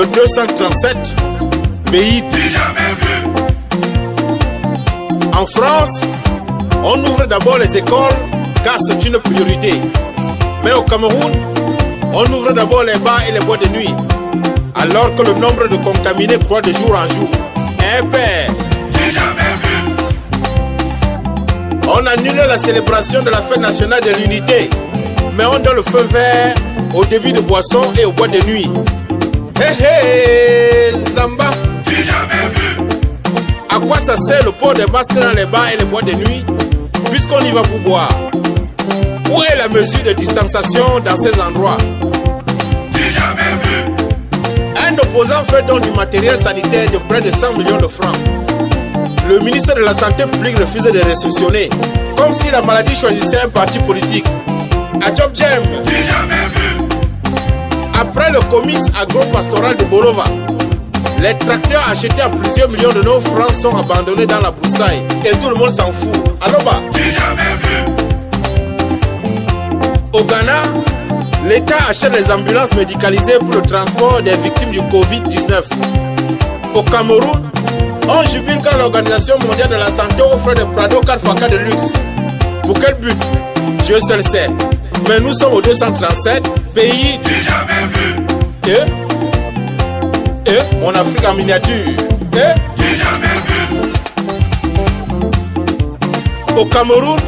Le 237, pays du jamais vu. En France, on ouvre d'abord les écoles car c'est une priorité. Mais au Cameroun, on ouvre d'abord les bars et les boîtes de nuit. Alors que le nombre de contaminés croît de jour en jour. Eh ben, du jamais vu. On annule la célébration de la fête nationale de l'unité. Mais on donne le feu vert au début de boissons et aux boîtes de nuit. Hé hé, Zamba. Du jamais vu. À quoi ça sert le port des masques dans les bars et les boîtes de nuit, puisqu'on y va pour boire? Où est la mesure de distanciation dans ces endroits? Du jamais vu. Un opposant fait donc du matériel sanitaire de près de 100 millions de francs. Le ministre de la Santé publique refuse de réceptionner, comme si la maladie choisissait un parti politique. À Job Jam. Du jamais vu. Après le comice agro-pastoral de Bolova, les tracteurs achetés à plusieurs millions de nos francs sont abandonnés dans la broussaille et tout le monde s'en fout. Aloba. Du jamais vu. Au Ghana, l'État achète les ambulances médicalisées pour le transport des victimes du Covid-19. Au Cameroun, on jubile quand l'Organisation mondiale de la santé offre des Prado 4x4 de luxe. Pour quel but? Dieu seul sait. Mais nous sommes au 237, pays du jamais vu. Mon Afrique en miniature. Du jamais vu. Au Cameroun,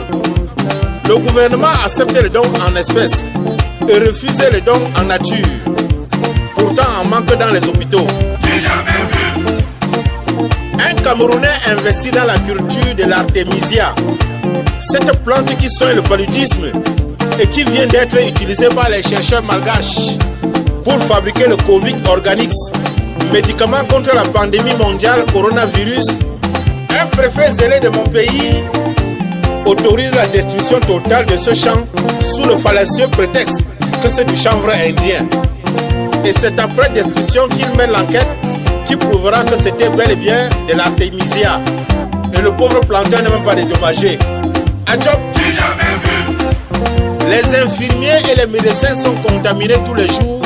le gouvernement accepte les dons en espèces et refuse les dons en nature. Pourtant, on manque dans les hôpitaux. Du jamais vu. Un Camerounais investit dans la culture de l'artémisia. Cette plante qui soigne le paludisme et qui vient d'être utilisée par les chercheurs malgaches pour fabriquer le Covid Organics, médicament contre la pandémie mondiale coronavirus. Un préfet zélé de mon pays autorise la destruction totale de ce champ sous le fallacieux prétexte que c'est du chanvre indien. Et c'est après destruction qu'il mène l'enquête qui prouvera que c'était bel et bien de l'artémisia. Et le pauvre planteur n'est même pas dédommagé. Adjob, du jamais vu. Les infirmiers et les médecins sont contaminés tous les jours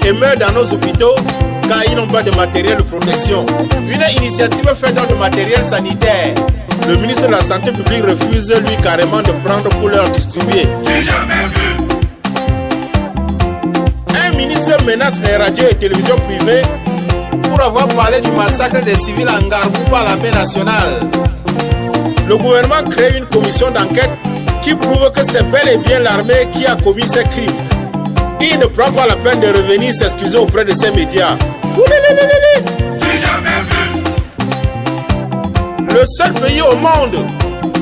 et meurent dans nos hôpitaux car ils n'ont pas de matériel de protection. Une initiative faite dans le matériel sanitaire. Le ministre de la Santé publique refuse lui carrément de prendre pour leur distribuer. Du jamais vu. Un ministre menace les radios et télévisions privées pour avoir parlé du massacre des civils en Garbou par l'armée nationale. Le gouvernement crée une commission d'enquête qui prouve que c'est bel et bien l'armée qui a commis ces crimes. Il ne prend pas la peine de revenir s'excuser auprès de ces médias. Du jamais vu. Le seul pays au monde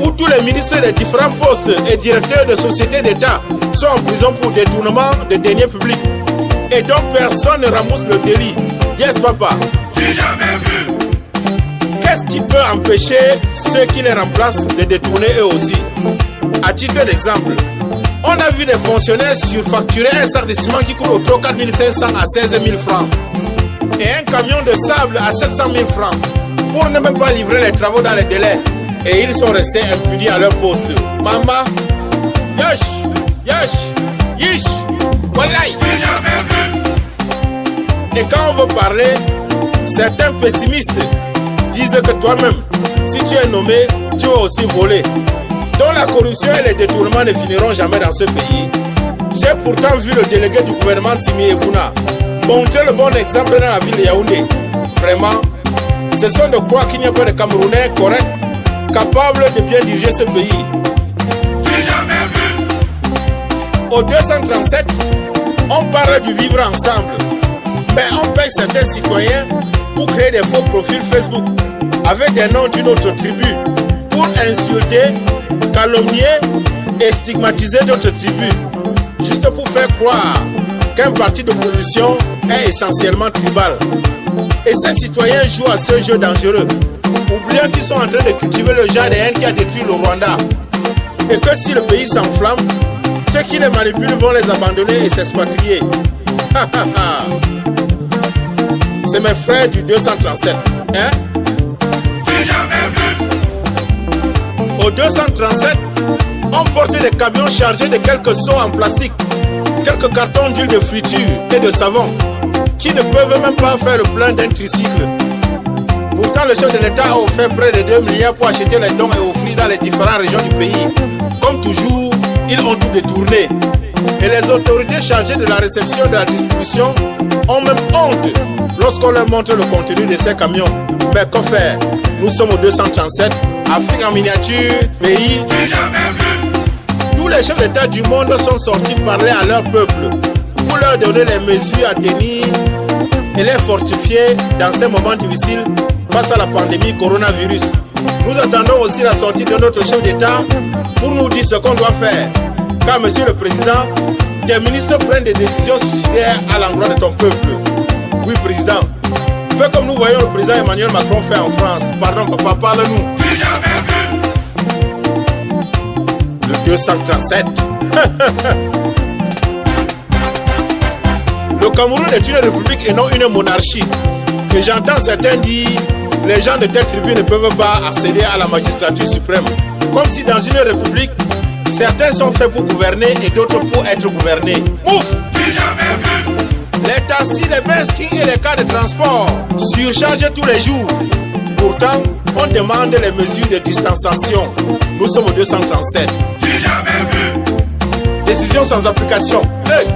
où tous les ministres des différents postes et directeurs de sociétés d'État sont en prison pour détournement de deniers publics et donc personne ne ramasse le délit. Yes, papa. Du jamais vu. Qu'est-ce qui peut empêcher ceux qui les remplacent de détourner eux aussi? À titre d'exemple, on a vu des fonctionnaires surfacturer un sac de ciment qui coûte au trop 4 500 à 16 000 francs et un camion de sable à 700 000 francs pour ne même pas livrer les travaux dans les délais. Et ils sont restés impunis à leur poste. Mama, yosh, yosh, yish, wallahi. Et quand on veut parler, certains pessimistes disent que toi-même, si tu es nommé, tu vas aussi voler. Donc la corruption et les détournements ne finiront jamais dans ce pays. J'ai pourtant vu le délégué du gouvernement Timi Evuna montrer le bon exemple dans la ville de Yaoundé. Vraiment, ce sont de croire qu'il n'y a pas de Camerounais corrects, capables de bien diriger ce pays. Du jamais vu. Au 237, on parle du vivre ensemble. Mais on paye certains citoyens pour créer des faux profils Facebook avec des noms d'une autre tribu pour insulter, calomnier et stigmatiser d'autres tribus, juste pour faire croire qu'un parti d'opposition est essentiellement tribal. Et ces citoyens jouent à ce jeu dangereux, oubliant qu'ils sont en train de cultiver le genre de haine qui a détruit le Rwanda. Et que si le pays s'enflamme, ceux qui les manipulent vont les abandonner et s'expatrier. C'est mes frères du 237, hein? Du jamais vu. Au 237, on portait des camions chargés de quelques seaux en plastique, quelques cartons d'huile de friture et de savon, qui ne peuvent même pas faire le plein d'un tricycle. Pourtant, le chef de l'État a offert près de 2 milliards pour acheter les dons et offrir dans les différentes régions du pays. Comme toujours, ils ont tout détourné. Et les autorités chargées de la réception et de la distribution ont même honte lorsqu'on leur montre le contenu de ces camions. Mais qu'en faire? Nous sommes au 237, Afrique en miniature, pays du jamais vu. Tous les chefs d'État du monde sont sortis parler à leur peuple pour leur donner les mesures à tenir et les fortifier dans ces moments difficiles face à la pandémie coronavirus. Nous attendons aussi la sortie de notre chef d'État pour nous dire ce qu'on doit faire. Car, Monsieur le Président, tes ministres prennent des décisions suicidaires à l'endroit de ton peuple. Oui, Président. Fais comme nous voyons le président Emmanuel Macron faire en France. Pardon, papa, parle-nous. Le 237. Le Cameroun est une république et non une monarchie. Et j'entends certains dire, les gens de telle tribu ne peuvent pas accéder à la magistrature suprême. Comme si dans une république, certains sont faits pour gouverner et d'autres pour être gouvernés. Ouf! Les taxis, les benskis et les cas de transport surchargent tous les jours. Pourtant, on demande les mesures de distanciation. Nous sommes au 237. Décision sans application. Hey!